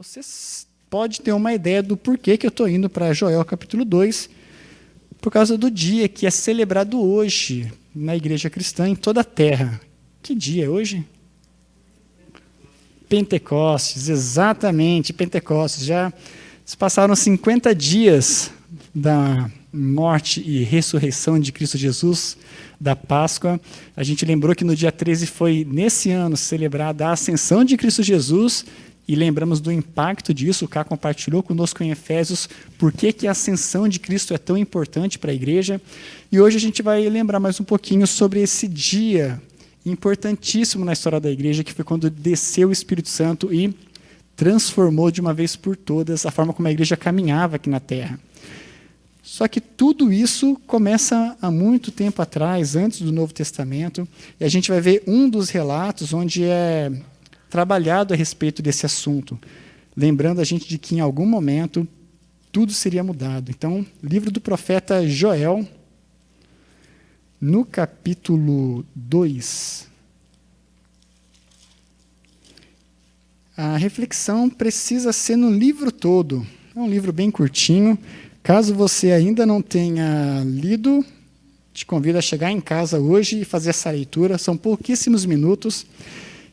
Você pode ter uma ideia do porquê que eu estou indo para Joel capítulo 2, por causa do dia que é celebrado hoje na igreja cristã em toda a terra. Que dia é hoje? Pentecostes, exatamente, Pentecostes. Já se passaram 50 dias da morte e ressurreição de Cristo Jesus, da Páscoa. A gente lembrou que no dia 13 foi, nesse ano, celebrada a ascensão de Cristo Jesus, e lembramos do impacto disso. O Cá compartilhou conosco em Efésios por que a ascensão de Cristo é tão importante para a igreja. E hoje a gente vai lembrar mais um pouquinho sobre esse dia importantíssimo na história da igreja, que foi quando desceu o Espírito Santo e transformou de uma vez por todas a forma como a igreja caminhava aqui na Terra. Só que tudo isso começa há muito tempo atrás, antes do Novo Testamento, e a gente vai ver um dos relatos onde é trabalhado a respeito desse assunto, lembrando a gente de que em algum momento tudo seria mudado. Então, livro do profeta Joel, no capítulo 2, a reflexão precisa ser no livro todo. É um livro bem curtinho. Caso você ainda não tenha lido, te convido a chegar em casa hoje e fazer essa leitura. São pouquíssimos minutos.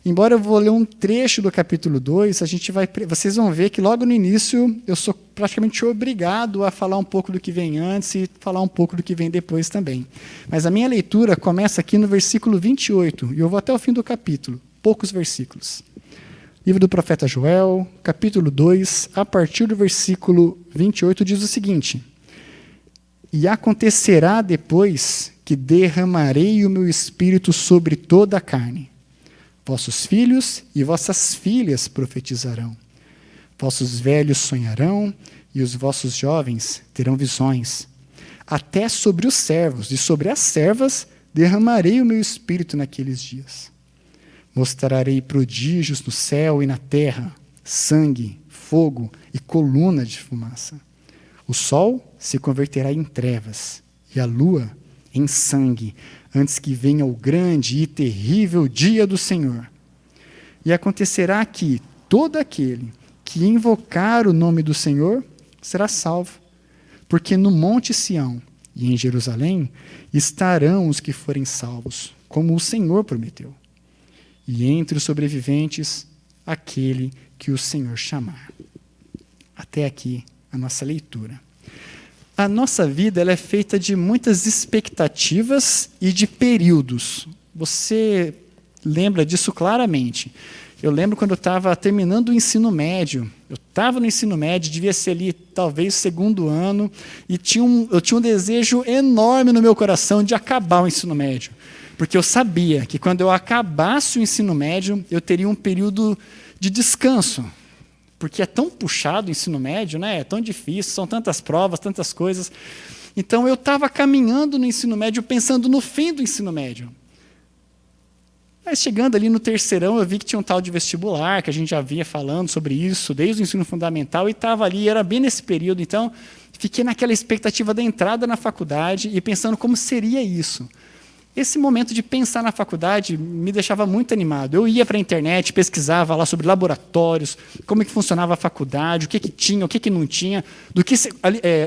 Embora eu vou ler um trecho do capítulo 2, vocês vão ver que logo no início eu sou praticamente obrigado a falar um pouco do que vem antes e falar um pouco do que vem depois também. Mas a minha leitura começa aqui no versículo 28, e eu vou até o fim do capítulo, poucos versículos. Livro do profeta Joel, capítulo 2, a partir do versículo 28, diz o seguinte: E acontecerá depois que derramarei o meu espírito sobre toda a carne. Vossos filhos e vossas filhas profetizarão. Vossos velhos sonharão e os vossos jovens terão visões. Até sobre os servos e sobre as servas derramarei o meu espírito naqueles dias. Mostrarei prodígios no céu e na terra, sangue, fogo e coluna de fumaça. O sol se converterá em trevas e a lua em sangue, antes que venha o grande e terrível dia do Senhor. E acontecerá que todo aquele que invocar o nome do Senhor será salvo, porque no monte Sião e em Jerusalém estarão os que forem salvos, como o Senhor prometeu. E entre os sobreviventes, aquele que o Senhor chamar. Até aqui a nossa leitura. A nossa vida ela é feita de muitas expectativas e de períodos. Você lembra disso claramente. Eu lembro quando eu estava terminando o ensino médio. Eu estava no ensino médio, devia ser ali talvez segundo ano, e eu tinha um desejo enorme no meu coração de acabar o ensino médio. Porque eu sabia que quando eu acabasse o ensino médio, eu teria um período de descanso. Porque é tão puxado o ensino médio, né? É tão difícil, são tantas provas, tantas coisas. Então, eu estava caminhando no ensino médio, pensando no fim do ensino médio. Mas chegando ali no terceirão, eu vi que tinha um tal de vestibular, que a gente já vinha falando sobre isso, desde o ensino fundamental, e estava ali, era bem nesse período. Então, fiquei naquela expectativa da entrada na faculdade e pensando como seria isso. Esse momento de pensar na faculdade me deixava muito animado. Eu ia para a internet, pesquisava lá sobre laboratórios, como é que funcionava a faculdade, o que tinha, o que não tinha,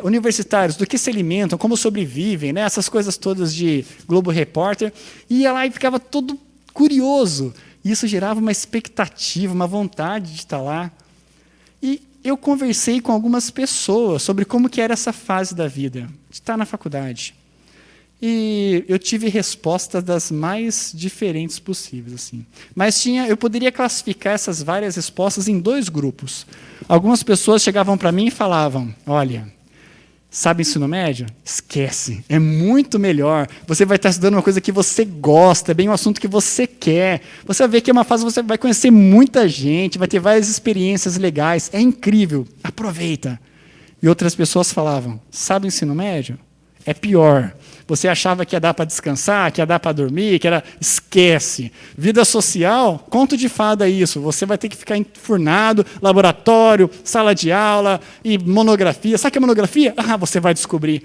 universitários, do que se alimentam, como sobrevivem, né? Essas coisas todas de Globo Repórter. Ia lá e ficava todo curioso. E isso gerava uma expectativa, uma vontade de estar lá. E eu conversei com algumas pessoas sobre como que era essa fase da vida, de estar na faculdade. E eu tive respostas das mais diferentes possíveis, assim. Mas eu poderia classificar essas várias respostas em dois grupos. Algumas pessoas chegavam para mim e falavam: olha, sabe ensino médio? Esquece, é muito melhor. Você vai estar estudando uma coisa que você gosta, é bem um assunto que você quer. Você vai ver que é uma fase que você vai conhecer muita gente, vai ter várias experiências legais, é incrível, aproveita. E outras pessoas falavam: sabe ensino médio? É pior. Você achava que ia dar para descansar, que ia dar para dormir, esquece. Vida social, conto de fada isso. Você vai ter que ficar enfurnado, laboratório, sala de aula e monografia. Sabe o que é monografia? Você vai descobrir.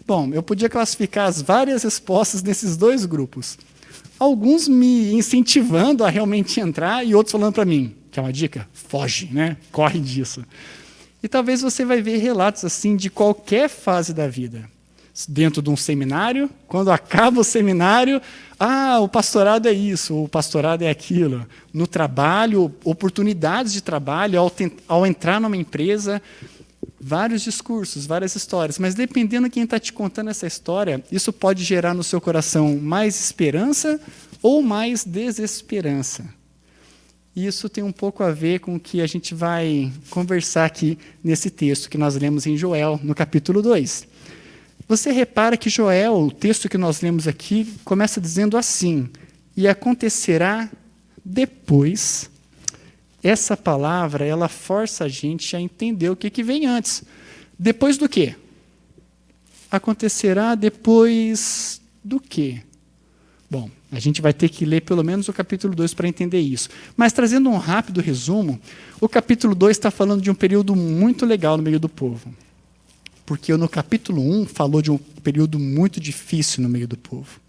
Bom, eu podia classificar as várias respostas nesses dois grupos. Alguns me incentivando a realmente entrar e outros falando para mim: Quer uma dica? Foge, né? Corre disso. E talvez você vai ver relatos assim de qualquer fase da vida. Dentro de um seminário, quando acaba o seminário, o pastorado é isso, o pastorado é aquilo. No trabalho, oportunidades de trabalho, ao entrar numa empresa, vários discursos, várias histórias. Mas dependendo de quem está te contando essa história, isso pode gerar no seu coração mais esperança ou mais desesperança. Isso tem um pouco a ver com o que a gente vai conversar aqui nesse texto que nós lemos em Joel, no capítulo 2. Você repara que Joel, o texto que nós lemos aqui, começa dizendo assim: e acontecerá depois. Essa palavra, ela força a gente a entender o que vem antes. Depois do quê? Acontecerá depois do quê? Bom, a gente vai ter que ler pelo menos o capítulo 2 para entender isso. Mas trazendo um rápido resumo, o capítulo 2 está falando de um período muito legal no meio do povo. Porque no capítulo 1 falou de um período muito difícil no meio do povo.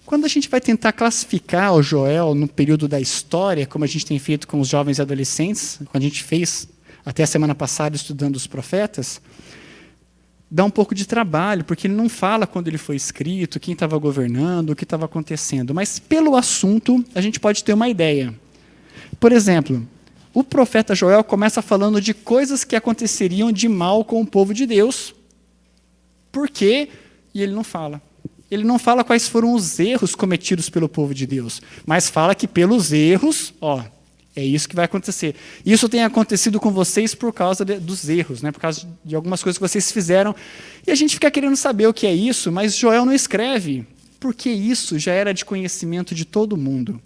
Quando a gente vai tentar classificar o Joel no período da história, como a gente tem feito com os jovens e adolescentes, como a gente fez até a semana passada estudando os profetas, dá um pouco de trabalho, porque ele não fala quando ele foi escrito, quem estava governando, o que estava acontecendo. Mas pelo assunto, a gente pode ter uma ideia. Por exemplo, o profeta Joel começa falando de coisas que aconteceriam de mal com o povo de Deus. Por quê? E ele não fala. Ele não fala quais foram os erros cometidos pelo povo de Deus, mas fala que pelos erros, é isso que vai acontecer. Isso tem acontecido com vocês por causa dos erros, né? Por causa de algumas coisas que vocês fizeram. E a gente fica querendo saber o que é isso, mas Joel não escreve, porque isso já era de conhecimento de todo mundo.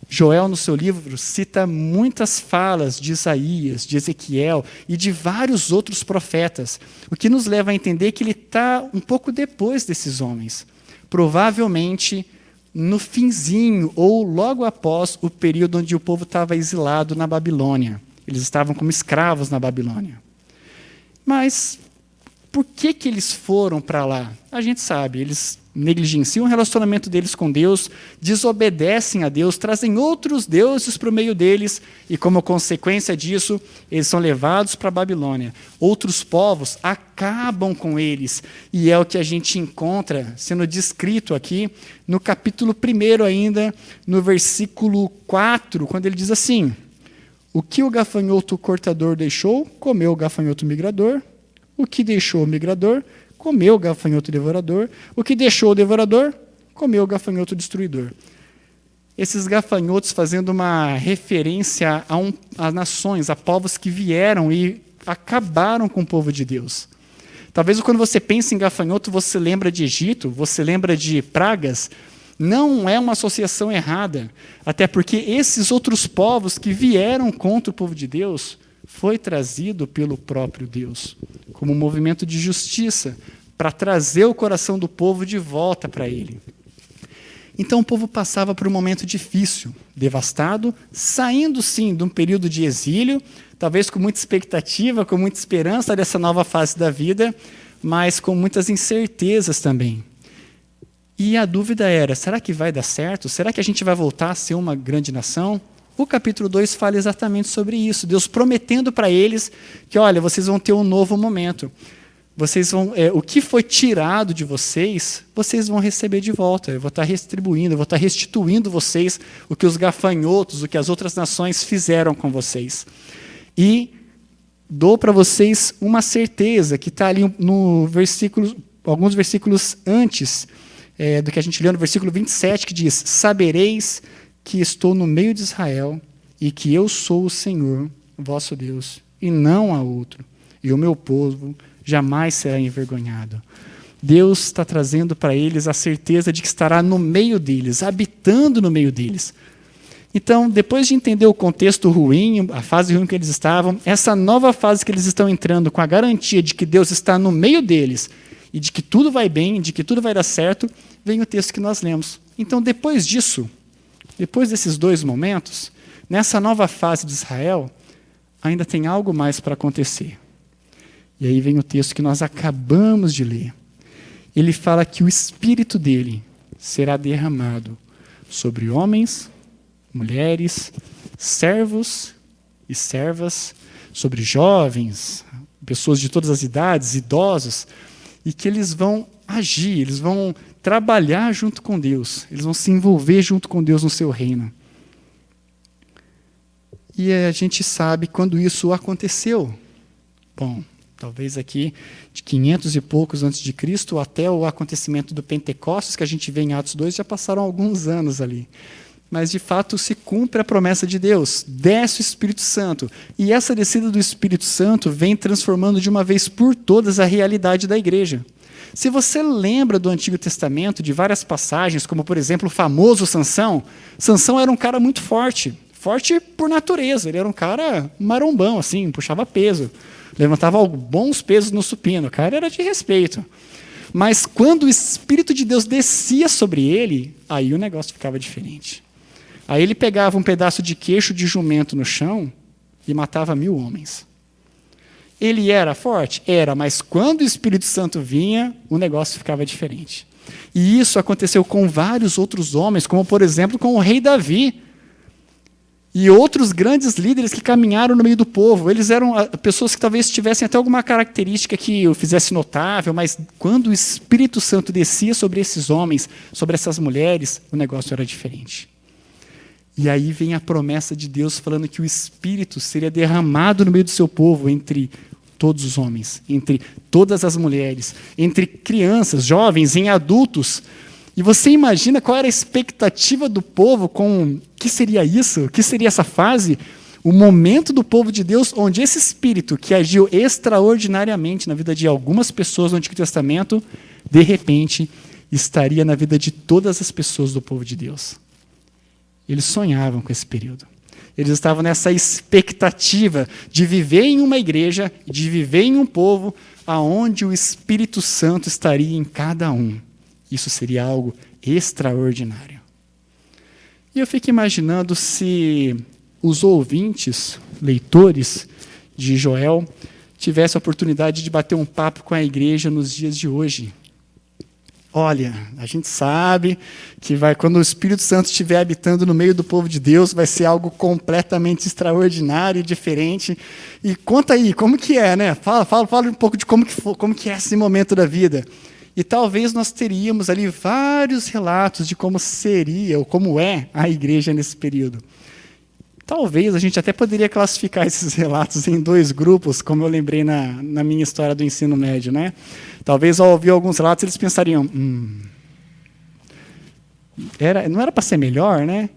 Joel, no seu livro, cita muitas falas de Isaías, de Ezequiel e de vários outros profetas, o que nos leva a entender que ele está um pouco depois desses homens, provavelmente no finzinho ou logo após o período onde o povo estava exilado na Babilônia. Eles estavam como escravos na Babilônia. Mas por que eles foram para lá? A gente sabe, eles negligenciam o relacionamento deles com Deus, desobedecem a Deus, trazem outros deuses para o meio deles, e como consequência disso, eles são levados para a Babilônia. Outros povos acabam com eles, e é o que a gente encontra sendo descrito aqui no capítulo 1 ainda, no versículo 4, quando ele diz assim: o que o gafanhoto cortador deixou, comeu o gafanhoto migrador, o que deixou o migrador, comeu o gafanhoto devorador. O que deixou o devorador, comeu o gafanhoto destruidor. Esses gafanhotos fazendo uma referência a nações, a povos que vieram e acabaram com o povo de Deus. Talvez quando você pensa em gafanhoto, você lembra de Egito, você lembra de pragas. Não é uma associação errada, até porque esses outros povos que vieram contra o povo de Deus foi trazido pelo próprio Deus, como um movimento de justiça, para trazer o coração do povo de volta para ele. Então o povo passava por um momento difícil, devastado, saindo sim de um período de exílio, talvez com muita expectativa, com muita esperança dessa nova fase da vida, mas com muitas incertezas também. E a dúvida era, será que vai dar certo? Será que a gente vai voltar a ser uma grande nação? O capítulo 2 fala exatamente sobre isso. Deus prometendo para eles que, olha, vocês vão ter um novo momento. Vocês vão, o que foi tirado de vocês, vocês vão receber de volta. Eu vou estar retribuindo, eu vou estar restituindo vocês o que os gafanhotos, o que as outras nações fizeram com vocês. E dou para vocês uma certeza que está ali no versículo, alguns versículos antes do que a gente leu, no versículo 27, que diz: sabereis que estou no meio de Israel e que eu sou o Senhor, vosso Deus, e não há outro, e o meu povo jamais será envergonhado. Deus está trazendo para eles a certeza de que estará no meio deles, habitando no meio deles. Então, depois de entender o contexto ruim, a fase ruim que eles estavam, essa nova fase que eles estão entrando, com a garantia de que Deus está no meio deles, e de que tudo vai bem, de que tudo vai dar certo, vem o texto que nós lemos. Então, depois disso, depois desses dois momentos, nessa nova fase de Israel, ainda tem algo mais para acontecer. E aí vem o texto que nós acabamos de ler. Ele fala que o Espírito dele será derramado sobre homens, mulheres, servos e servas, sobre jovens, pessoas de todas as idades, idosos, e que eles vão agir, eles vão trabalhar junto com Deus, eles vão se envolver junto com Deus no seu reino. E a gente sabe quando isso aconteceu. Bom, talvez aqui de 500 e poucos antes de Cristo até o acontecimento do Pentecostes, que a gente vê em Atos 2, já passaram alguns anos ali. Mas, de fato, se cumpre a promessa de Deus. Desce o Espírito Santo. E essa descida do Espírito Santo vem transformando de uma vez por todas a realidade da igreja. Se você lembra do Antigo Testamento, de várias passagens, como, por exemplo, o famoso Sansão, Sansão era um cara muito forte. Forte por natureza. Ele era um cara marombão, assim, puxava peso. Levantava bons pesos no supino. O cara era de respeito. Mas quando o Espírito de Deus descia sobre ele, aí o negócio ficava diferente. Aí ele pegava um pedaço de queixo de jumento no chão e matava 1000 homens. Ele era forte? Era, mas quando o Espírito Santo vinha, o negócio ficava diferente. E isso aconteceu com vários outros homens, como, por exemplo, com o rei Davi. E outros grandes líderes que caminharam no meio do povo. Eles eram pessoas que talvez tivessem até alguma característica que o fizesse notável, mas quando o Espírito Santo descia sobre esses homens, sobre essas mulheres, o negócio era diferente. E aí vem a promessa de Deus falando que o Espírito seria derramado no meio do seu povo, entre todos os homens, entre todas as mulheres, entre crianças, jovens, em adultos. E você imagina qual era a expectativa do povo com o que seria isso? O que seria essa fase? O momento do povo de Deus onde esse Espírito, que agiu extraordinariamente na vida de algumas pessoas no Antigo Testamento, de repente estaria na vida de todas as pessoas do povo de Deus. Eles sonhavam com esse período. Eles estavam nessa expectativa de viver em uma igreja, de viver em um povo aonde o Espírito Santo estaria em cada um. Isso seria algo extraordinário. E eu fico imaginando se os ouvintes, leitores de Joel, tivessem a oportunidade de bater um papo com a igreja nos dias de hoje. Olha, a gente sabe que quando o Espírito Santo estiver habitando no meio do povo de Deus, vai ser algo completamente extraordinário e diferente. E conta aí, como que é, né? Fala um pouco de como que é esse momento da vida. E talvez nós teríamos ali vários relatos de como seria ou como é a igreja nesse período. Talvez a gente até poderia classificar esses relatos em 2 grupos, como eu lembrei na minha história do ensino médio, né? Talvez ao ouvir alguns relatos eles pensariam, não era para ser melhor, né?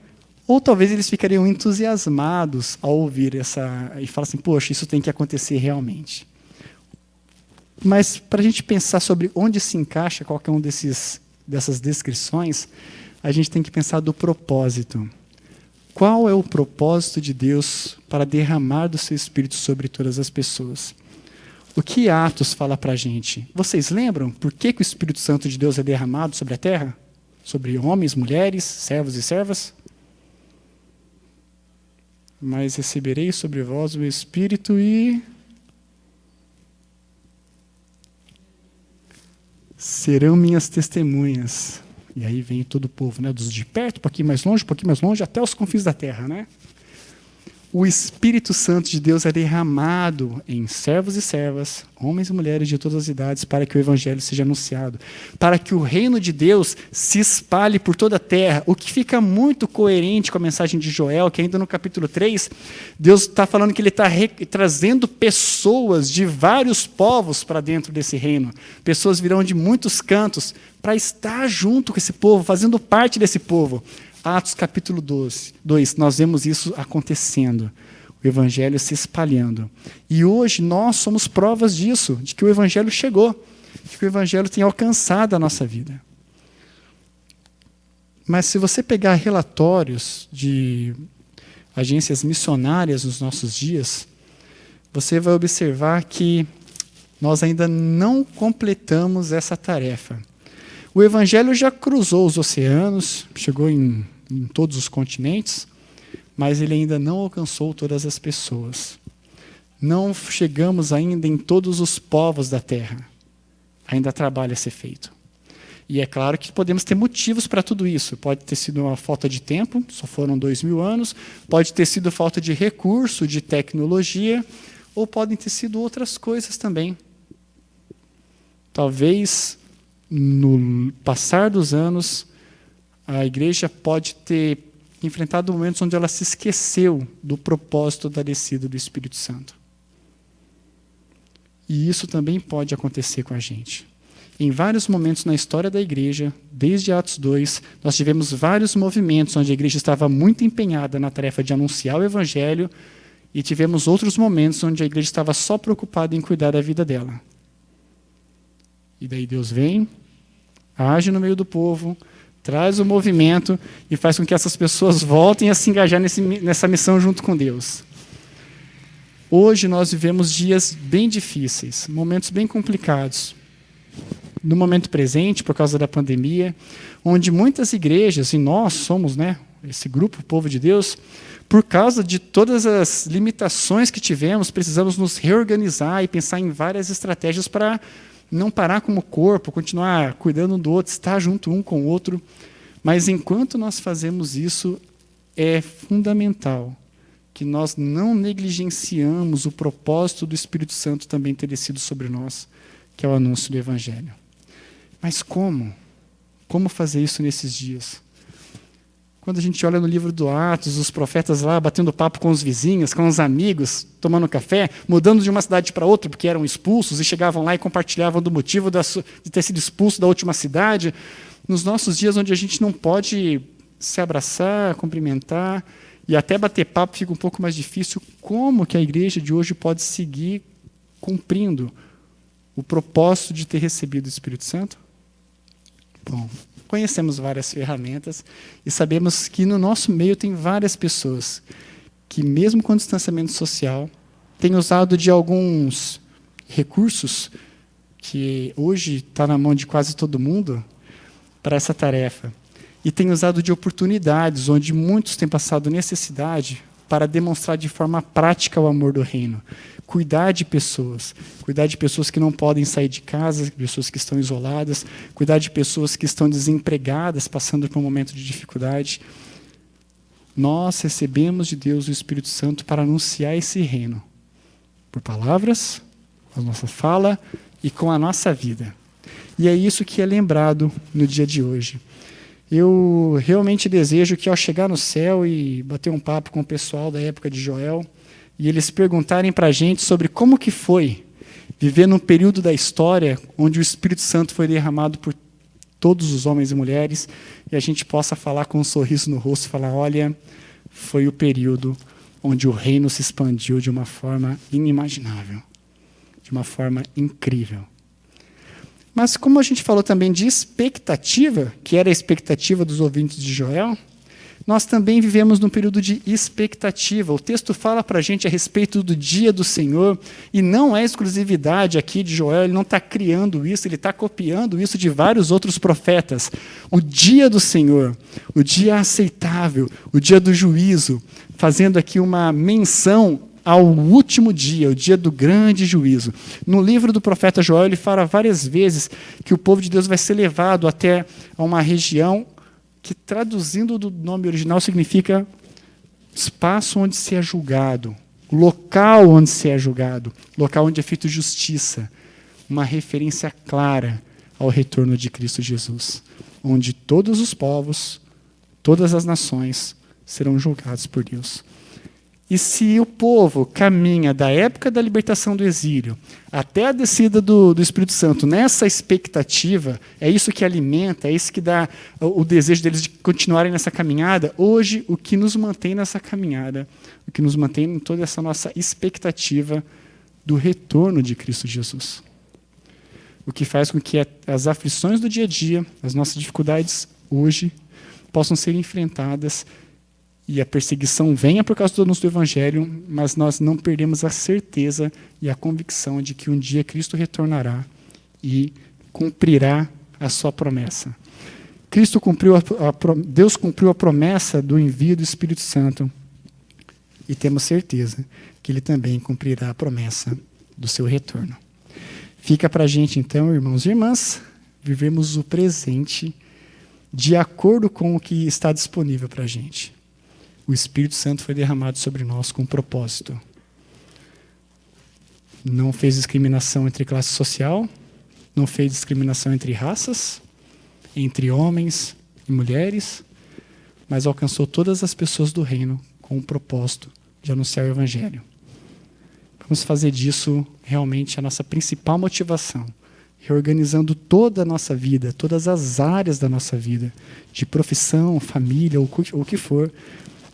Ou talvez eles ficariam entusiasmados ao ouvir e falar assim, poxa, isso tem que acontecer realmente. Mas para a gente pensar sobre onde se encaixa qualquer um dessas descrições, a gente tem que pensar do propósito. Qual é o propósito de Deus para derramar do seu Espírito sobre todas as pessoas? O que Atos fala para a gente? Vocês lembram por que o Espírito Santo de Deus é derramado sobre a terra? Sobre homens, mulheres, servos e servas? Mas receberei sobre vós o meu Espírito e serão minhas testemunhas. E aí vem todo o povo, né? Dos de perto, um pouquinho mais longe, até os confins da terra, né? O Espírito Santo de Deus é derramado em servos e servas, homens e mulheres de todas as idades, para que o Evangelho seja anunciado, para que o reino de Deus se espalhe por toda a terra, o que fica muito coerente com a mensagem de Joel, que ainda no capítulo 3, Deus está falando que Ele está trazendo pessoas de vários povos para dentro desse reino. Pessoas virão de muitos cantos para estar junto com esse povo, fazendo parte desse povo. Atos capítulo 2, nós vemos isso acontecendo, o Evangelho se espalhando. E hoje nós somos provas disso, de que o Evangelho chegou, de que o Evangelho tem alcançado a nossa vida. Mas se você pegar relatórios de agências missionárias nos nossos dias, você vai observar que nós ainda não completamos essa tarefa. O Evangelho já cruzou os oceanos, chegou em todos os continentes, mas ele ainda não alcançou todas as pessoas. Não chegamos ainda em todos os povos da terra. Ainda há trabalho a ser feito. E é claro que podemos ter motivos para tudo isso. Pode ter sido uma falta de tempo, só foram 2000 anos, pode ter sido falta de recurso, de tecnologia, ou podem ter sido outras coisas também. Talvez, no passar dos anos, a igreja pode ter enfrentado momentos onde ela se esqueceu do propósito da descida do Espírito Santo. E isso também pode acontecer com a gente. Em vários momentos na história da igreja, desde Atos 2, nós tivemos vários movimentos onde a igreja estava muito empenhada na tarefa de anunciar o evangelho, e tivemos outros momentos onde a igreja estava só preocupada em cuidar da vida dela. E daí Deus vem, age no meio do povo, traz o movimento e faz com que essas pessoas voltem a se engajar nessa missão junto com Deus. Hoje nós vivemos dias bem difíceis, momentos bem complicados. No momento presente, por causa da pandemia, onde muitas igrejas, e nós somos, esse grupo, o povo de Deus, por causa de todas as limitações que tivemos, precisamos nos reorganizar e pensar em várias estratégias para não parar como corpo, continuar cuidando um do outro, estar junto um com o outro. Mas enquanto nós fazemos isso, é fundamental que nós não negligenciamos o propósito do Espírito Santo também ter descido sobre nós, que é o anúncio do Evangelho. Mas como? Como fazer isso nesses dias? Quando a gente olha no livro do Atos, os profetas lá batendo papo com os vizinhos, com os amigos, tomando café, mudando de uma cidade para outra porque eram expulsos e chegavam lá e compartilhavam do motivo de ter sido expulso da última cidade. Nos nossos dias onde a gente não pode se abraçar, cumprimentar e até bater papo fica um pouco mais difícil, como que a igreja de hoje pode seguir cumprindo o propósito de ter recebido o Espírito Santo? Bom, conhecemos várias ferramentas e sabemos que no nosso meio tem várias pessoas que, mesmo com distanciamento social, têm usado de alguns recursos que hoje está na mão de quase todo mundo para essa tarefa. E têm usado de oportunidades onde muitos têm passado necessidade para demonstrar de forma prática o amor do reino. Cuidar de pessoas que não podem sair de casa, pessoas que estão isoladas, cuidar de pessoas que estão desempregadas, passando por um momento de dificuldade. Nós recebemos de Deus o Espírito Santo para anunciar esse reino, por palavras, com a nossa fala e com a nossa vida. E é isso que é lembrado no dia de hoje. Eu realmente desejo que, ao chegar no céu e bater um papo com o pessoal da época de Joel, e eles perguntarem para a gente sobre como que foi viver num período da história onde o Espírito Santo foi derramado por todos os homens e mulheres, e a gente possa falar com um sorriso no rosto e falar, olha, foi o período onde o reino se expandiu de uma forma inimaginável, de uma forma incrível. Mas como a gente falou também de expectativa, que era a expectativa dos ouvintes de Joel, nós também vivemos num período de expectativa. O texto fala para a gente a respeito do dia do Senhor, e não é exclusividade aqui de Joel, ele não está criando isso, ele está copiando isso de vários outros profetas. O dia do Senhor, o dia aceitável, o dia do juízo, fazendo aqui uma menção ao último dia, o dia do grande juízo. No livro do profeta Joel, ele fala várias vezes que o povo de Deus vai ser levado até uma região que, traduzindo do nome original, significa espaço onde se é julgado, local onde se é julgado, local onde é feita justiça, uma referência clara ao retorno de Cristo Jesus, onde todos os povos, todas as nações serão julgados por Deus. E se o povo caminha da época da libertação do exílio até a descida do Espírito Santo nessa expectativa, é isso que alimenta, é isso que dá o desejo deles de continuarem nessa caminhada. Hoje, o que nos mantém nessa caminhada, o que nos mantém em toda essa nossa expectativa do retorno de Cristo Jesus. O que faz com que as aflições do dia a dia, as nossas dificuldades hoje, possam ser enfrentadas e a perseguição venha por causa do anúncio do Evangelho, mas nós não perdemos a certeza e a convicção de que um dia Cristo retornará e cumprirá a sua promessa. Deus cumpriu a promessa do envio do Espírito Santo e temos certeza que Ele também cumprirá a promessa do seu retorno. Fica para a gente então, irmãos e irmãs, vivemos o presente de acordo com o que está disponível para a gente. O Espírito Santo foi derramado sobre nós com um propósito. Não fez discriminação entre classe social, não fez discriminação entre raças, entre homens e mulheres, mas alcançou todas as pessoas do reino com o propósito de anunciar o Evangelho. Vamos fazer disso realmente a nossa principal motivação, reorganizando toda a nossa vida, todas as áreas da nossa vida, de profissão, família, ou o que for,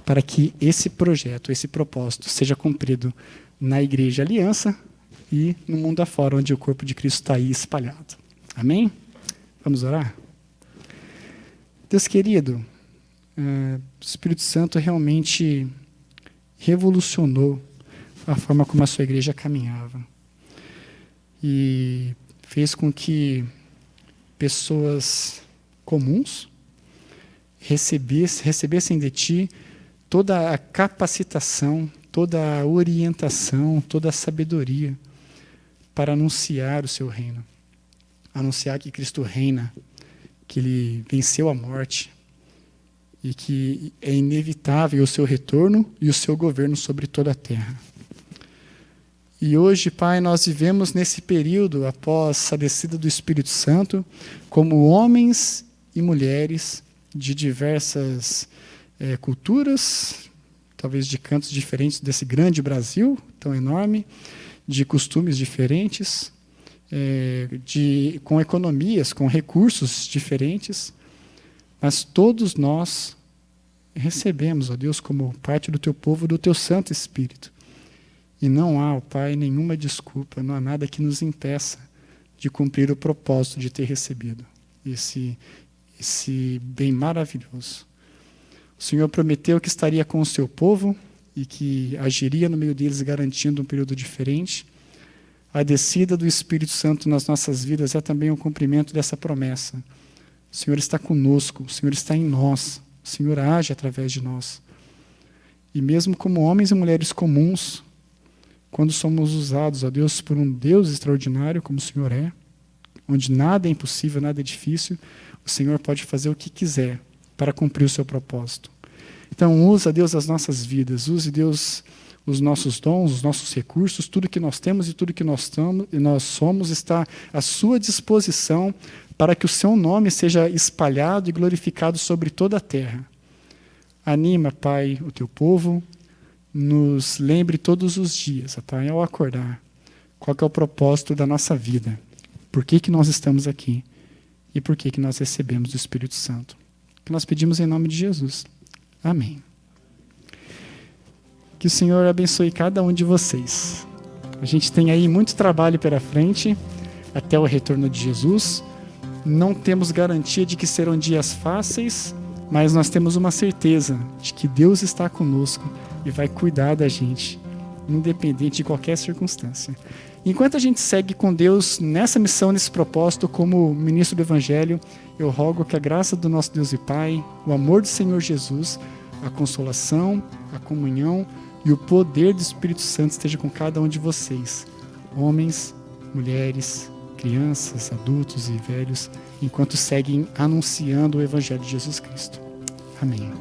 para que esse projeto, esse propósito seja cumprido na Igreja Aliança e no mundo afora, onde o corpo de Cristo está aí espalhado. Amém? Vamos orar? Deus querido, o Espírito Santo realmente revolucionou a forma como a sua igreja caminhava. E fez com que pessoas comuns recebessem de ti toda a capacitação, toda a orientação, toda a sabedoria para anunciar o seu reino. Anunciar que Cristo reina, que Ele venceu a morte e que é inevitável o seu retorno e o seu governo sobre toda a terra. E hoje, Pai, nós vivemos nesse período, após a descida do Espírito Santo, como homens e mulheres de diversas culturas, talvez de cantos diferentes desse grande Brasil, tão enorme, de costumes diferentes, com economias, com recursos diferentes, mas todos nós recebemos, ó Deus, como parte do Teu povo, do Teu Santo Espírito. E não há, ó Pai, nenhuma desculpa, não há nada que nos impeça de cumprir o propósito de ter recebido esse bem maravilhoso. O Senhor prometeu que estaria com o seu povo e que agiria no meio deles, garantindo um período diferente. A descida do Espírito Santo nas nossas vidas é também o cumprimento dessa promessa. O Senhor está conosco, o Senhor está em nós, o Senhor age através de nós. E mesmo como homens e mulheres comuns, quando somos usados, ó Deus, por um Deus extraordinário, como o Senhor é, onde nada é impossível, nada é difícil, o Senhor pode fazer o que quiser para cumprir o seu propósito. Então, usa, Deus, as nossas vidas, use, Deus, os nossos dons, os nossos recursos, tudo que nós temos e tudo que nós somos está à sua disposição para que o seu nome seja espalhado e glorificado sobre toda a terra. Anima, Pai, o teu povo, nos lembre todos os dias, Pai, ao acordar, qual que é o propósito da nossa vida, por que nós estamos aqui e por que nós recebemos o Espírito Santo. Que nós pedimos em nome de Jesus. Amém. Que o Senhor abençoe cada um de vocês. A gente tem aí muito trabalho pela frente, até o retorno de Jesus. Não temos garantia de que serão dias fáceis, mas nós temos uma certeza de que Deus está conosco e vai cuidar da gente, independente de qualquer circunstância. Enquanto a gente segue com Deus nessa missão, nesse propósito, como ministro do Evangelho, eu rogo que a graça do nosso Deus e Pai, o amor do Senhor Jesus, a consolação, a comunhão e o poder do Espírito Santo esteja com cada um de vocês, homens, mulheres, crianças, adultos e velhos, enquanto seguem anunciando o Evangelho de Jesus Cristo. Amém.